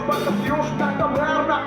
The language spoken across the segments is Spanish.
vacacións na taberna.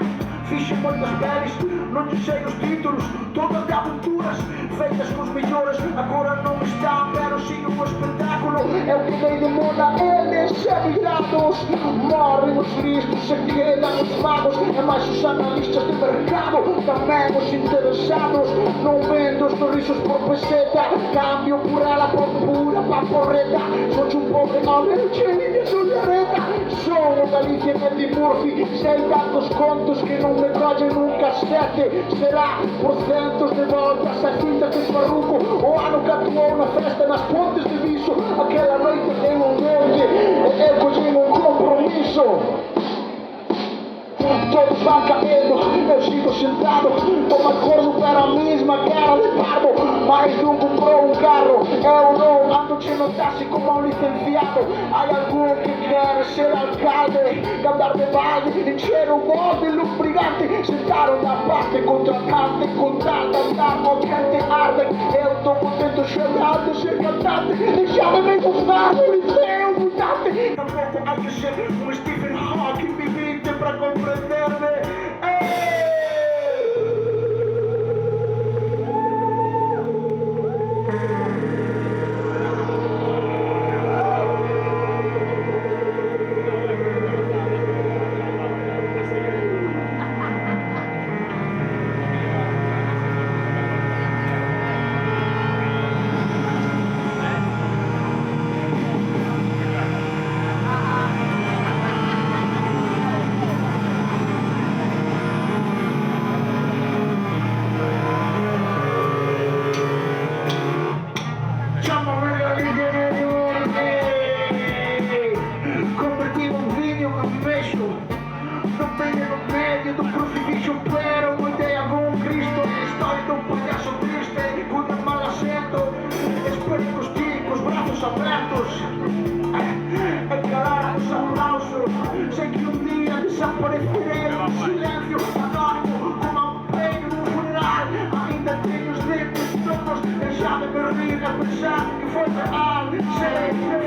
Fixe moitas pelis, non te sei os títulos, todas de aventuras feitas cos mellores. Agora non están, pero si o espectáculo é o que dei de moda. Eles emigrados morren os listos, se quedan os magos e máis os analistas de mercado, tamén os interesados. Non vendo os sorrisos por peseta, cambio por ela por pura paporreta. Soy un pobre hombre, chelines ou areta. Son o Galicia e Eddie Murphy, sei tantos contos que non me collen un casete. Será por centos de voltas a cintas de farruco, o ano que actuou na festa nas Pontes de Viso. Aquela noite en un monte e eu collín un compromiso. Todos van caendo, eu sigo sentado como acordo para a mesma cara de pardo. Mais dun comprou un carro, eu non ando che notase como un licenciado. Hai algún que quere ser alcalde, cambiar de balde, encher o bode lubricante. Sentaron na parte contratante, con tal de andar o gente arde. Eu tô contento chegando de ser cantante, deixame gostar do liceu mutante. Tampouco hai que ser un Stephen Hawking vivinte pra comprenderme. Convertivo un vinho a mexo, no medio do crucifixo, pero moi de algún Cristo. Estoy dun payaso triste, con un mal acento, espero os chicos, brazos abertos, encarar os aplausos. Sei que un día desapareceré no silencio anónimo, como un peino no funeral. Ainda teño os dedos todos, e xa me perdí a pensar que foi real. Sei